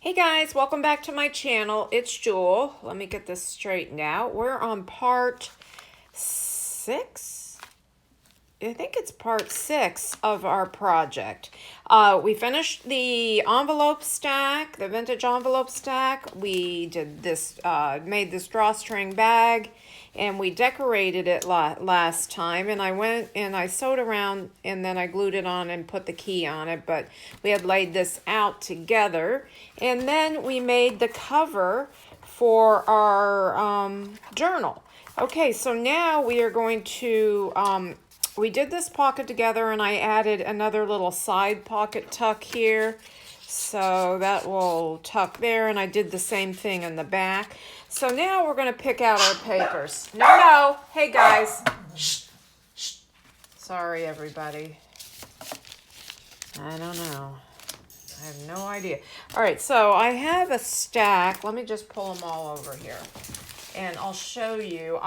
Hey guys, welcome back to my channel. It's Jewel. Let me get this straightened out. We're on part 6. I think it's part 6 of our project. We finished the envelope stack, the vintage envelope stack. We did this, made this drawstring bag, and we decorated it last time. And I went and I sewed around, and then I glued it on and put the key on it. But we had laid this out together, and then we made the cover for our journal. Okay, so now we are going to we did this pocket together, and I added another little side pocket tuck here. So that will tuck there, and I did the same thing in the back. So now we're going to pick out our papers. No. Hey, guys. Shh. Shh. Sorry, everybody. I don't know. I have no idea. All right, so I have a stack. Let me just pull them all over here, and I'll show you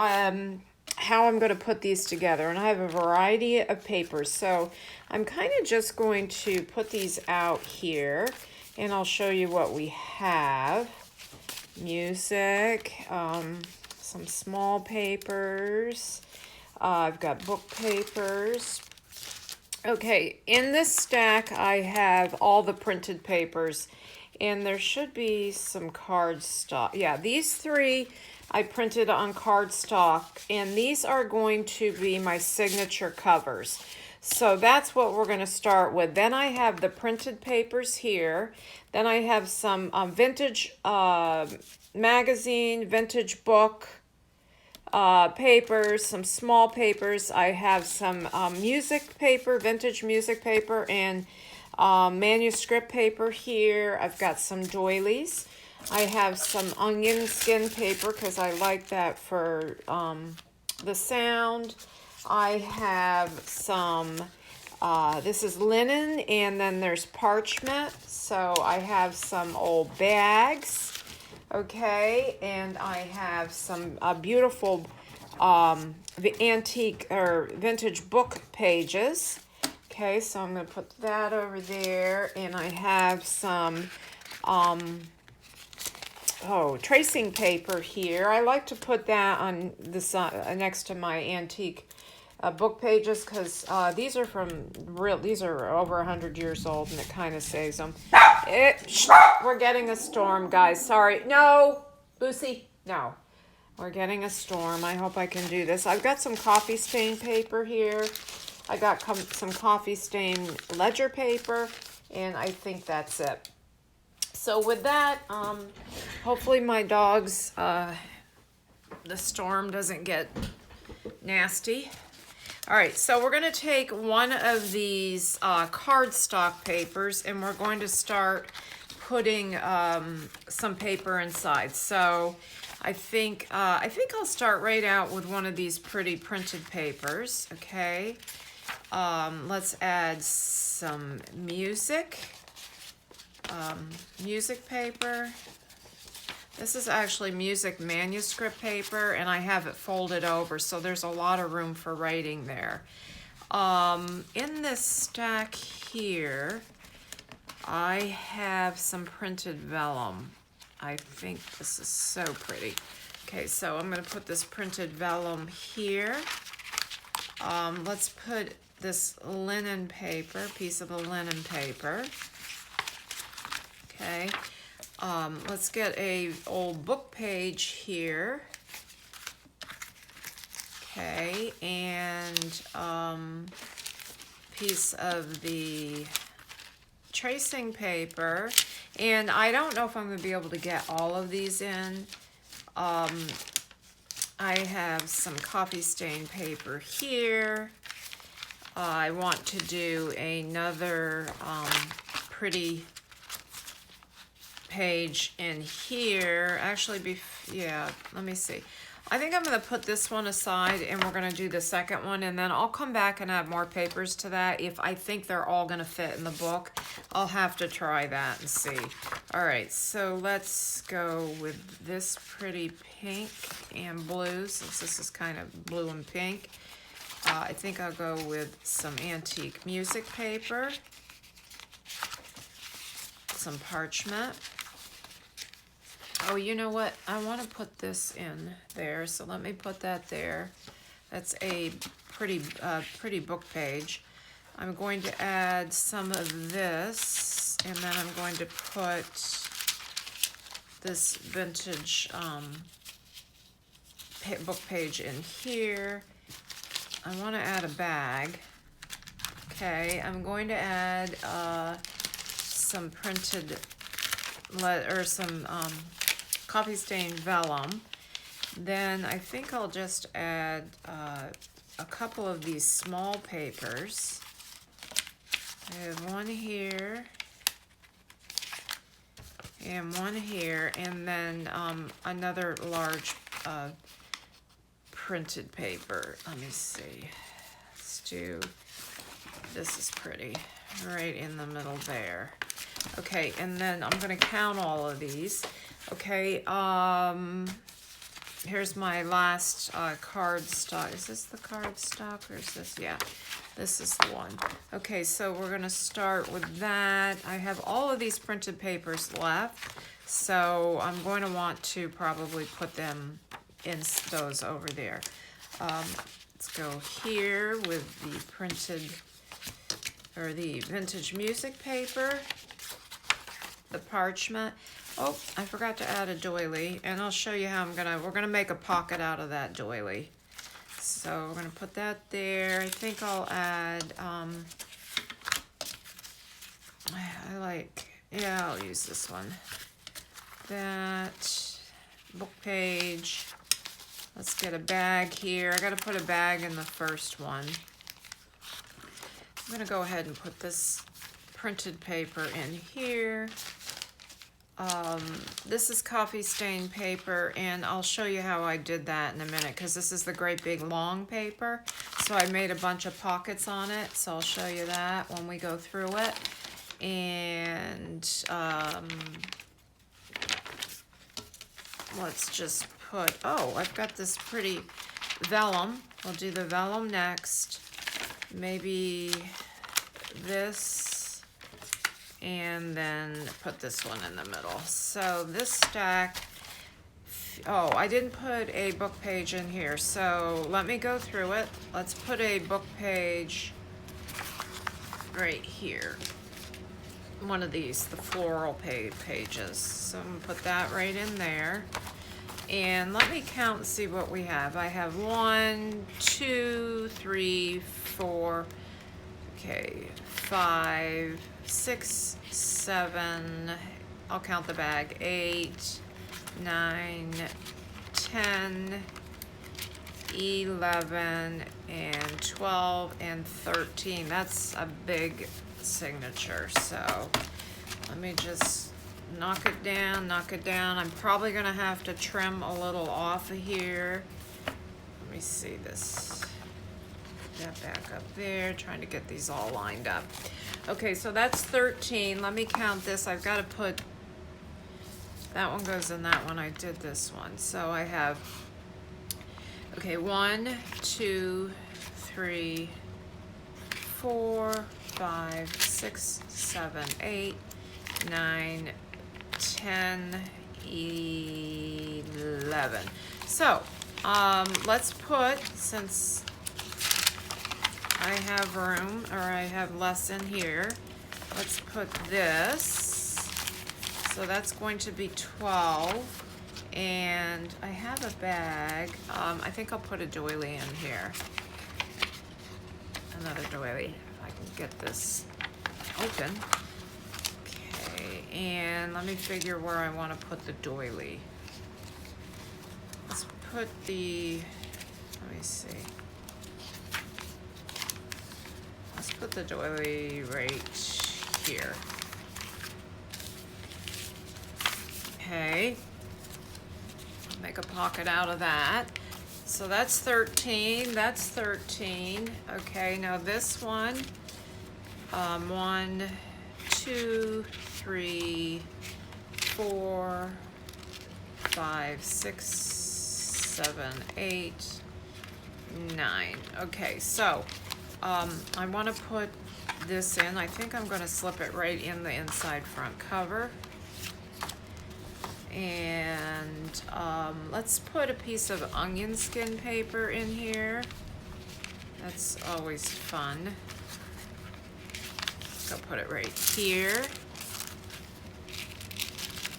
how I'm going to put these together. And I have a variety of papers, so I'm kind of just going to put these out here, and I'll show you what we have. Music, some small papers. I've got book papers. Okay, in this stack I have all the printed papers, and there should be some cardstock. Yeah, these 3 I printed on cardstock, and these are going to be my signature covers. So that's what we're going to start with. Then I have the printed papers here. Then I have some vintage magazine, vintage book papers, some small papers. I have some music paper, vintage music paper, and manuscript paper here. I've got some doilies. I have some onion skin paper because I like that for the sound. I have some, this is linen, and then there's parchment. So I have some old bags, okay, and I have some beautiful the antique or vintage book pages. Okay, so I'm going to put that over there, and I have some tracing paper here. I like to put that on this next to my antique book pages because these are these are over 100 years old, and it kind of saves them. We're getting a storm, guys. Sorry. No, Lucy. No. We're getting a storm. I hope I can do this. I've got some coffee stain paper here. I got some coffee stain ledger paper, and I think that's it. So with that, hopefully my dogs, the storm doesn't get nasty. All right, so we're going to take one of these cardstock papers, and we're going to start putting some paper inside. So I think I'll start right out with one of these pretty printed papers. Okay, let's add some music paper. This is actually music manuscript paper, and I have it folded over, so there's a lot of room for writing there. In this stack here, I have some printed vellum. I think this is so pretty. Okay, so I'm going to put this printed vellum here. Let's put this linen paper, piece of the linen paper. Okay. Let's get a old book page here. Okay, and piece of the tracing paper. And I don't know if I'm going to be able to get all of these in. I have some coffee stain paper here. I want to do another pretty page in here. Actually, yeah, let me see. I think I'm going to put this one aside, and we're going to do the second one, and then I'll come back and add more papers to that. If I think they're all going to fit in the book, I'll have to try that and see. All right, so let's go with this pretty pink and blue, since this is kind of blue and pink. I think I'll go with some antique music paper, some parchment, Oh, you know what? I want to put this in there, so let me put that there. That's a pretty book page. I'm going to add some of this, and then I'm going to put this vintage book page in here. I want to add a bag. Okay, I'm going to add some printed some coffee stained vellum. Then I think I'll just add a couple of these small papers. I have one here and one here, and then another large printed paper. Let me see. Let's do, this is pretty, right in the middle there. Okay, and then I'm gonna count all of these. Okay, here's my last card stock. Is this the card stock or is this? Yeah, this is the one. Okay, so we're gonna start with that. I have all of these printed papers left, so I'm going to want to probably put them in those over there. Let's go here with the printed, or the vintage music paper, the parchment. Oh, I forgot to add a doily, and I'll show you how we're gonna make a pocket out of that doily. So we're gonna put that there. I think I'll add, I'll use this one. That book page. Let's get a bag here. I gotta put a bag in the first one. I'm gonna go ahead and put this printed paper in here. This is coffee stained paper, and I'll show you how I did that in a minute, because this is the great big long paper. So I made a bunch of pockets on it, so I'll show you that when we go through it. And let's just put, oh, I've got this pretty vellum. We'll do the vellum next. Maybe this, and then put this one in the middle. So this stack, oh, I didn't put a book page in here, so let me go through it. Let's put a book page right here. One of these, the floral pages. So I'm gonna put that right in there. And let me count and see what we have. I have 1, 2, 3, 4, okay, 5, 6, 7, I'll count the bag, 8, 9, 10, 11, and 12, and 13. That's a big signature, so let me just knock it down, knock it down. I'm probably gonna have to trim a little off of here. Let me see this. That back up there, trying to get these all lined up. Okay, so that's 13. Let me count this. I've got to put, that one goes in that one. I did this one. So I have, okay, 1, 2, 3, 4, 5, 6, 7, 8, 9, 10, 11. So let's put, since I have room, or I have less in here, let's put this. So that's going to be 12. And I have a bag. I think I'll put a doily in here. Another doily, if I can get this open. Okay, and let me figure where I want to put the doily. Let's put the, let me see. Let's put the doily right here. Okay. Make a pocket out of that. So that's 13, that's 13. Okay, now this one, 1, 2, 3, 4, 5, 6, 7, 8, 9. Okay, so I want to put this in. I think I'm going to slip it right in the inside front cover. And let's put a piece of onion skin paper in here. That's always fun. Go put it right here.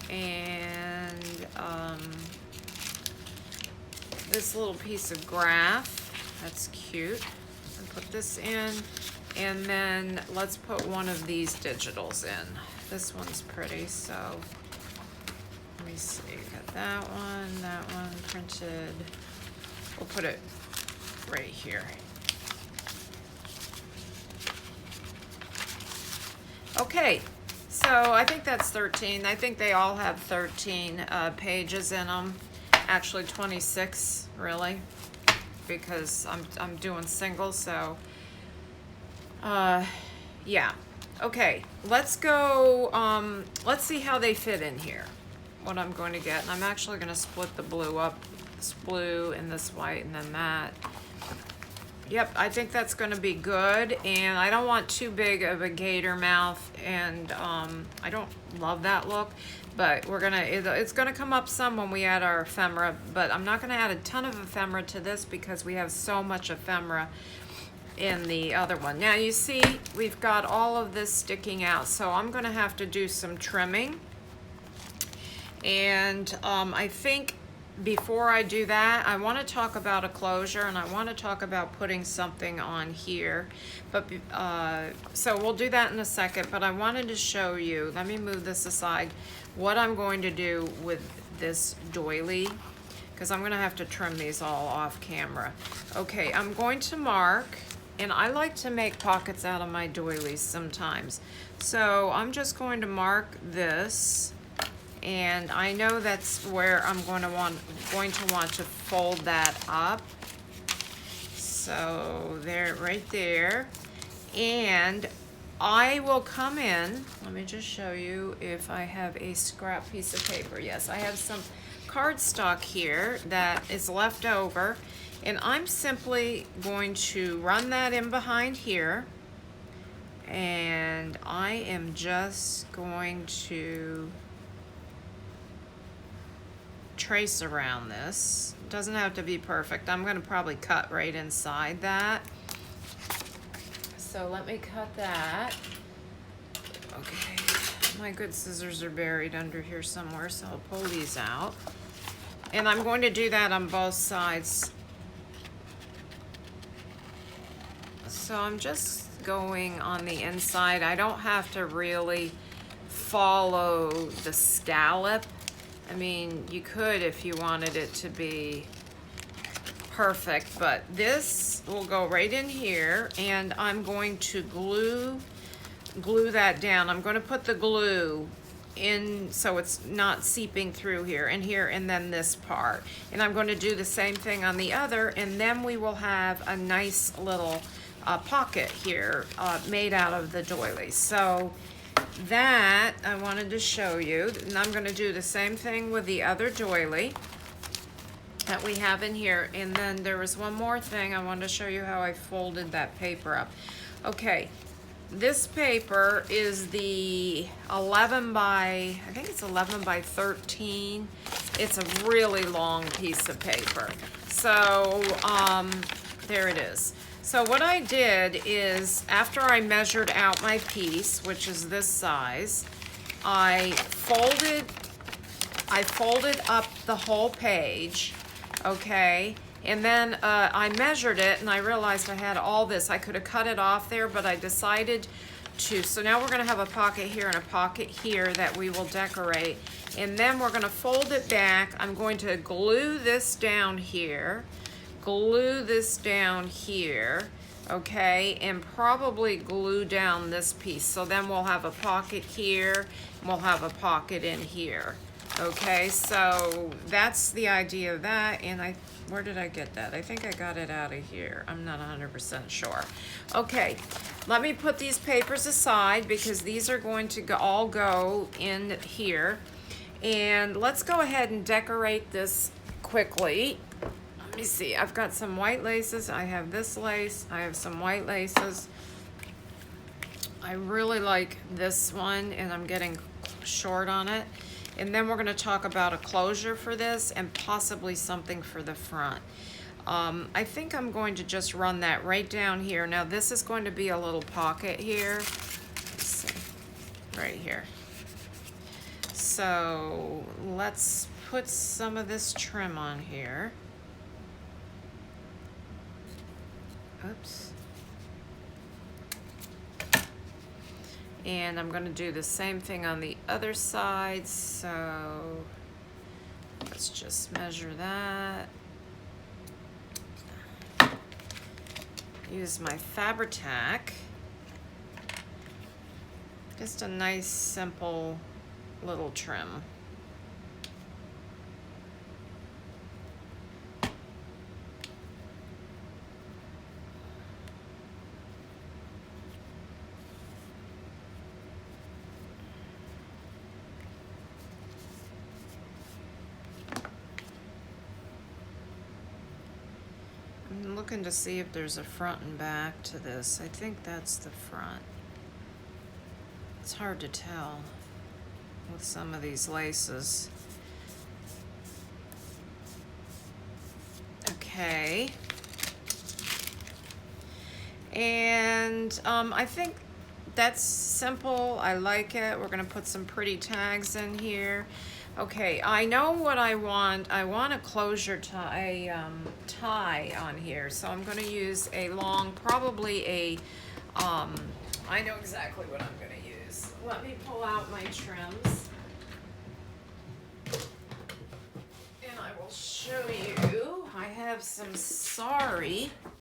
And this little piece of graph, that's cute. And put this in. And then let's put one of these digitals in. This one's pretty, so let me see. Got that one printed. We'll put it right here. Okay, so I think that's 13. I think they all have 13 pages in them. Actually 26, really, because I'm doing singles, so yeah. Okay, let's go, let's see how they fit in here, what I'm going to get. And I'm actually going to split the blue up, this blue and this white and then that. Yep, I think that's going to be good, and I don't want too big of a gator mouth, and I don't love that look, but it's gonna come up some when we add our ephemera, but I'm not gonna add a ton of ephemera to this because we have so much ephemera in the other one. Now you see we've got all of this sticking out, so I'm gonna have to do some trimming, and I think before I do that, I want to talk about a closure, and I want to talk about putting something on here. But so we'll do that in a second, but I wanted to show you, let me move this aside, what I'm going to do with this doily, because I'm going to have to trim these all off camera. Okay, I'm going to mark, and I like to make pockets out of my doilies sometimes. So I'm just going to mark this. And I know that's where I'm going to want to fold that up. So there, right there. And I will come in, let me just show you if I have a scrap piece of paper. Yes, I have some cardstock here that is left over. And I'm simply going to run that in behind here. And I am just going to trace around this. It doesn't have to be perfect. I'm going to probably cut right inside that. So let me cut that. Okay, my good scissors are buried under here somewhere, so I'll pull these out. And I'm going to do that on both sides. So I'm just going on the inside. I don't have to really follow the scallop. I mean, you could if you wanted it to be perfect, but this will go right in here, and I'm going to glue that down. I'm going to put the glue in so it's not seeping through here, and then this part. And I'm going to do the same thing on the other, and then we will have a nice little pocket here made out of the doily. So that I wanted to show you, and I'm going to do the same thing with the other doily that we have in here. And then there was one more thing I wanted to show you, how I folded that paper up. Okay, this paper is the 11 by, I think it's 11 by 13. It's a really long piece of paper. So there it is. So what I did is, after I measured out my piece, which is this size, I folded up the whole page, okay? And then I measured it, and I realized I had all this. I could have cut it off there, but I decided to. So now we're gonna have a pocket here and a pocket here that we will decorate. And then we're gonna fold it back. I'm going to glue this down here. Glue this down here, okay, and probably glue down this piece. So then we'll have a pocket here, and we'll have a pocket in here, okay? So that's the idea of that, and where did I get that? I think I got it out of here. I'm not 100% sure. Okay, let me put these papers aside because these are going to all go in here. And let's go ahead and decorate this quickly. Let me see, I've got some white laces. I have this lace. I have some white laces. I really like this one, and I'm getting short on it. And then we're going to talk about a closure for this and possibly something for the front. I think I'm going to just run that right down here. Now this is going to be a little pocket here. Let's see, right here. So let's put some of this trim on here. Oops. And I'm going to do the same thing on the other side. So let's just measure that. Use my Fabri-Tac. Just a nice, simple little trim. I'm looking to see if there's a front and back to this. I think that's the front. It's hard to tell with some of these laces. Okay. And I think that's simple. I like it. We're gonna put some pretty tags in here. Okay, I know what I want. I want a closure tie, tie on here. So I'm gonna use a long, probably a, I know exactly what I'm gonna use. Let me pull out my trims. And I will show you. I have some Sorry